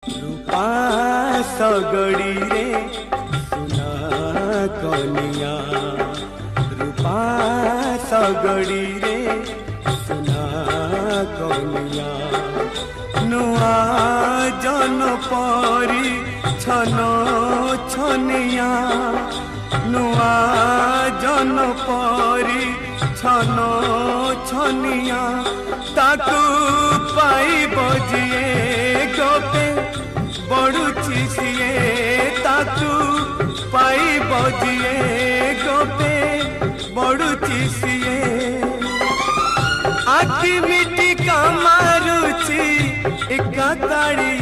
रूपा सगड़ी रे सुना कनिया, रूपा सगड़ी रे सुना कनिया, नुआ जन परी छन छनिया, नुआ जन परी छन छनिया, ताकू पाई बजिए गोपे बड़ुची सिए, ताकू पाई बजिए गोपे बड़ुची सिए, आखि मिटी का मारुची एका ताड़ी